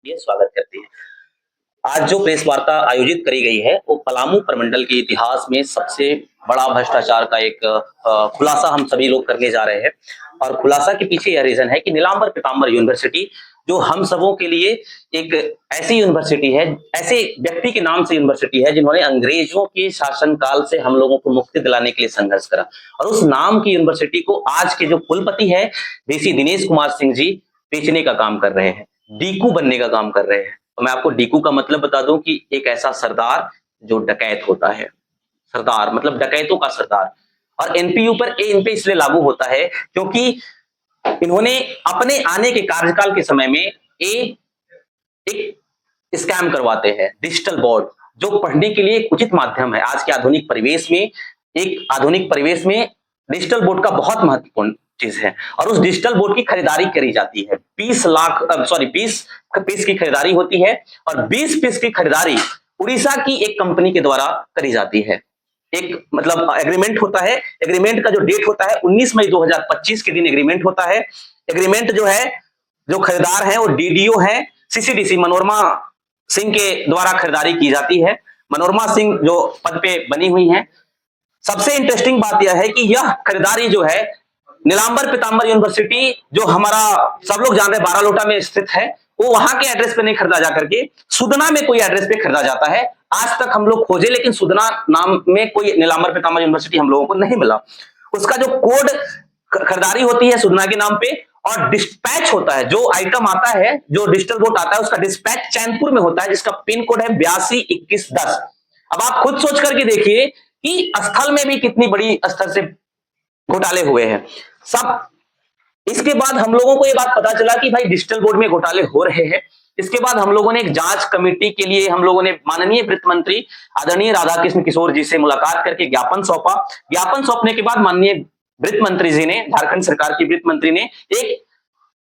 लिए स्वागत करते हैं। आज जो प्रेस वार्ता आयोजित करी गई है वो पलामू प्रमंडल के इतिहास में सबसे बड़ा भ्रष्टाचार का एक खुलासा हम सभी लोग करने जा रहे हैं। और खुलासा के पीछे यह रीजन है कि नीलांबर पीतांबर यूनिवर्सिटी जो हम सबों के लिए एक ऐसी यूनिवर्सिटी है, ऐसे व्यक्ति के नाम से यूनिवर्सिटी है जिन्होंने अंग्रेजों के शासनकाल से हम लोगों को मुक्ति दिलाने के लिए संघर्ष करा। और उस नाम की यूनिवर्सिटी को आज के जो कुलपति है वीसी दिनेश कुमार सिंह जी बेचने का काम कर रहे हैं, डीकू बनने का काम कर रहे हैं। तो मैं आपको डीकू का मतलब बता दूं कि एक ऐसा सरदार जो डकैत होता है। सरदार मतलब डकैतों का सरदार। और एनपीयू पर इन पे इसलिए लागू होता है क्योंकि इन्होंने अपने आने के कार्यकाल के समय में एक स्कैम करवाते हैं। डिजिटल बोर्ड जो पढ़ने के लिए एक उचित माध्यम है आज के आधुनिक परिवेश में, एक आधुनिक परिवेश में डिजिटल बोर्ड का बहुत महत्वपूर्ण चीज है। और उस डिजिटल बोर्ड की खरीदारी करी जाती है। 20 पीस की खरीदारी होती है और 20 पीस की खरीदारी उड़ीसा की एक कंपनी के द्वारा करी जाती है। एक मतलब एग्रीमेंट होता है। एग्रीमेंट का जो डेट होता है 19 मई 2025 के दिन एग्रीमेंट होता है। एग्रीमेंट जो है, जो खरीदार है वो डीडीओ है, सीसीडीसी मनोरमा सिंह के द्वारा खरीदारी की जाती है। मनोरमा सिंह जो पद पे बनी हुई है। सबसे इंटरेस्टिंग बात यह है कि यह खरीदारी जो है नीलांबर पीतांबर यूनिवर्सिटी जो हमारा सब लोग जान रहे हैं बारालोटा में स्थित है, वो वहां के एड्रेस पे नहीं खरीदा जा करके सुदना में कोई एड्रेस पे खरीदा जाता है। आज तक हम लोग खोजे लेकिन सुदना नाम में कोई नीलांबर पीतांबर यूनिवर्सिटी हम लोगों को नहीं मिला। उसका जो कोड खरीदारी होती है सुदना के नाम पे और डिस्पैच होता है, जो आइटम आता है, जो डिजिटल बोर्ड आता है उसका डिस्पैच चैनपुर में होता है जिसका पिन कोड है 822110। अब आप खुद सोच करके देखिए कि स्थल में भी कितनी बड़ी स्तर से घोटाले हुए हैं सब। इसके बाद हम लोगों को यह बात पता चला कि भाई डिजिटल बोर्ड में घोटाले हो रहे हैं। इसके बाद हम लोगों ने एक जांच कमेटी के लिए हम लोगों ने माननीय वित्त मंत्री आदरणीय राधाकृष्ण किशोर जी से मुलाकात करके ज्ञापन सौंपा। ज्ञापन सौंपने के बाद माननीय वित्त मंत्री जी ने, झारखंड सरकार की वित्त मंत्री ने एक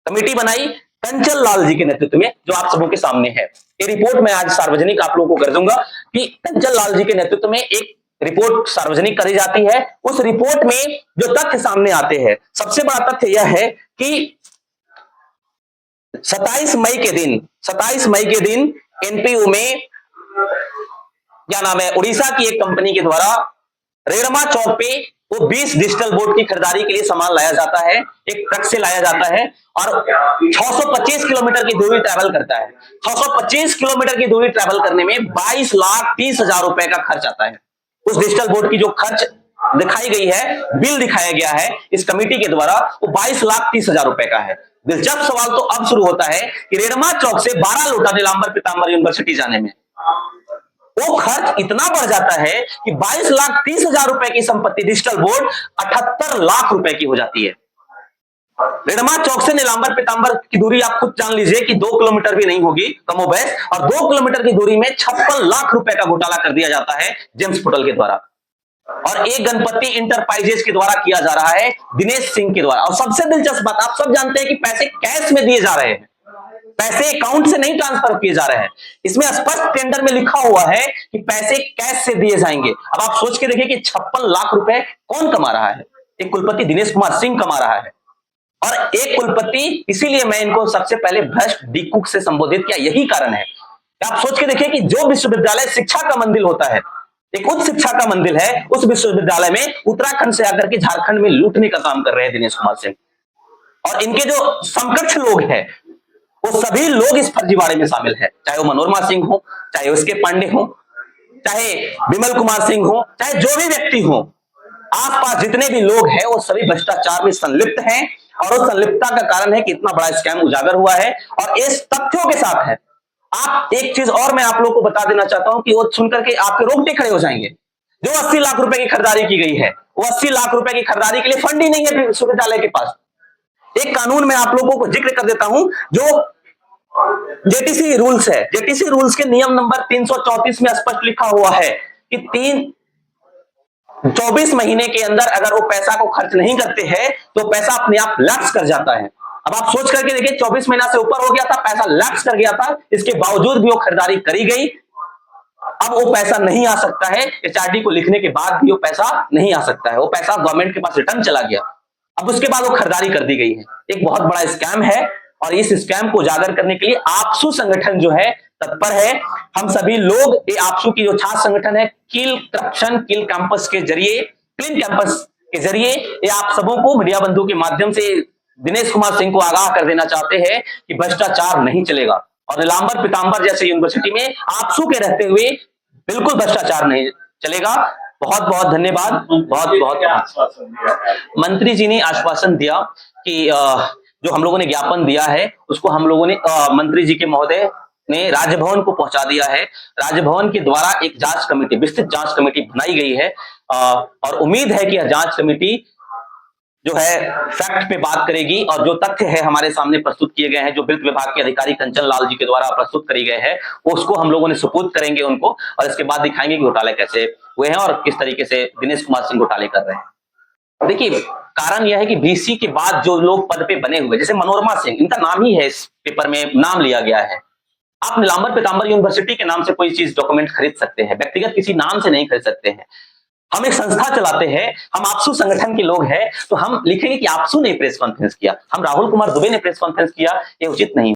कमेटी बनाई कंचन लाल जी के नेतृत्व में, जो आप सबों के सामने है। ये रिपोर्ट मैं आज सार्वजनिक आप लोगों को कर दूंगा कि कंचन लाल जी के नेतृत्व में एक रिपोर्ट सार्वजनिक करी जाती है। उस रिपोर्ट में जो तथ्य सामने आते हैं, सबसे बड़ा तथ्य यह है कि 27 मई के दिन एनपीयू में क्या नाम है, उड़ीसा की एक कंपनी के द्वारा रेड़मा चौक पे वो 20 डिजिटल बोर्ड की खरीदारी के लिए सामान लाया जाता है। एक ट्रक से लाया जाता है और 625 किलोमीटर की दूरी ट्रैवल करता है। 625 किलोमीटर की दूरी ट्रैवल करने में 22,30,000 रुपए का खर्च आता है। उस डिजिटल बोर्ड की जो खर्च दिखाई गई है, बिल दिखाया गया है इस कमेटी के द्वारा, वो 22,30,000 रुपए का है। दिलचस्प सवाल तो अब शुरू होता है कि रेड़मा चौक से बारालोटा नीलांबर पीतांबर यूनिवर्सिटी जाने में वो खर्च इतना बढ़ जाता है कि 22,30,000 रुपए की संपत्ति डिजिटल बोर्ड 78 लाख रुपए की हो जाती है। रेड़मा चौक से नीलांबर पीतांबर की दूरी आप खुद जान लीजिए कि 2 किलोमीटर भी नहीं होगी कमोबेश, और 2 किलोमीटर की दूरी में 56 लाख रुपए का घोटाला कर दिया जाता है जेम्स पोर्टल के द्वारा। और एक गणपति इंटरप्राइजेस के द्वारा किया जा रहा है दिनेश सिंह के द्वारा। और सबसे दिलचस्प बात, आप सब जानते हैं कि पैसे कैश में दिए जा रहे हैं, पैसे अकाउंट से नहीं ट्रांसफर किए जा रहे हैं। इसमें स्पष्ट टेंडर में लिखा हुआ है कि पैसे कैश से दिए जाएंगे। अब आप सोच के देखिए कि 56 लाख रुपए कौन कमा रहा है? एक कुलपति दिनेश कुमार सिंह कमा रहा है। और एक कुलपति, इसीलिए मैं इनको सबसे पहले भ्रष्ट डीकूक से संबोधित किया, यही कारण है। आप सोच के देखिए कि जो विश्वविद्यालय शिक्षा का मंदिर होता है, एक उच्च शिक्षा का मंदिर है, उस विश्वविद्यालय में उत्तराखंड से आकर के झारखंड में लूटने का काम कर रहे हैं दिनेश कुमार सिंह। और इनके जो समकक्ष लोग हैं वो सभी लोग इस फर्जीवाड़े में शामिल है, चाहे वो मनोरमा सिंह हो, चाहे उसके पांडे हो, चाहे विमल कुमार सिंह हो, चाहे जो भी व्यक्ति हो, आसपास जितने भी लोग हैं वो सभी भ्रष्टाचार में संलिप्त हैं। और उस संलिप्तता का कारण है कि इतना बड़ा स्कैम उजागर हुआ है। और इस तथ्यों के साथ है, आप एक चीज और मैं आप लोगों को बता देना चाहता हूं कि वो सुनकर के आपके रोंगटे खड़े हो जाएंगे। जो 80 लाख रुपए की खरीदारी की गई है, वो 80 लाख रुपए की खरीदारी के लिए फंड ही नहीं है विश्वविद्यालय के पास। एक कानून में आप लोगों को जिक्र कर देता हूं, जो जेटीसी रूल्स है, जेटीसी रूल्स के नियम नंबर 334 में स्पष्ट लिखा हुआ है कि 24 महीने के अंदर अगर वो पैसा को खर्च नहीं करते हैं तो पैसा अपने आप लैप्स कर जाता है। अब आप सोच करके देखिए, 24 महीना से ऊपर हो गया था, पैसा लैप्स कर गया था, इसके बावजूद भी वो खरीदारी करी गई। अब वो पैसा नहीं आ सकता है, एचआरडी को लिखने के बाद भी वो पैसा नहीं आ सकता है, वो पैसा गवर्नमेंट के पास रिटर्न चला गया। अब उसके बाद वो खरीदारी कर दी गई है। एक बहुत बड़ा स्कैम है और इस स्कैम को उजागर करने के लिए आपसू संगठन जो है तत्पर है। हम सभी लोग ये आपसू की जो छात्र संगठन है किल करप्शन किल कैंपस के जरिए, क्लीन कैंपस के जरिए ये आप सबों को मीडिया बंधु के माध्यम से दिनेश कुमार सिंह को आगाह कर देना चाहते हैं कि भ्रष्टाचार नहीं चलेगा और नीलांबर पीतांबर जैसे यूनिवर्सिटी में आपसू के रहते हुए बिल्कुल भ्रष्टाचार नहीं चलेगा। बहुत बहुत धन्यवाद। बहुत बहुत मंत्री जी ने आश्वासन दिया कि जो हम लोगों ने ज्ञापन दिया है उसको हम लोगों ने मंत्री जी के महोदय ने राजभवन को पहुंचा दिया है। राजभवन के द्वारा एक जांच कमेटी, विस्तृत जांच कमेटी बनाई गई है और उम्मीद है कि यह जांच कमेटी जो है फैक्ट पे बात करेगी और जो तथ्य है हमारे सामने प्रस्तुत किए गए हैं, जो वित्त विभाग के अधिकारी कंचन लाल जी के द्वारा प्रस्तुत करी गए हैं, उसको हम लोगों ने सुपुर्द करेंगे उनको और इसके बाद दिखाएंगे कि घोटाले कैसे हुए हैं और किस तरीके से दिनेश कुमार सिंह घोटाले कर रहे हैं। देखिए कारण यह है कि बीसी के बाद जो लोग पद पे बने हुए, जैसे मनोरमा सिंह, इनका नाम ही है इस पेपर में, नाम लिया गया है। आप नीलांबर पीतांबर यूनिवर्सिटी के नाम से कोई चीज डॉक्यूमेंट खरीद सकते हैं, व्यक्तिगत किसी नाम से नहीं खरीद सकते हैं। हम एक संस्था चलाते हैं, हम आपसू संगठन के लोग हैं, तो हम लिखेंगे कि आपसू ने प्रेस कॉन्फ्रेंस किया, हम राहुल कुमार दुबे ने प्रेस कॉन्फ्रेंस किया, ये उचित नहीं।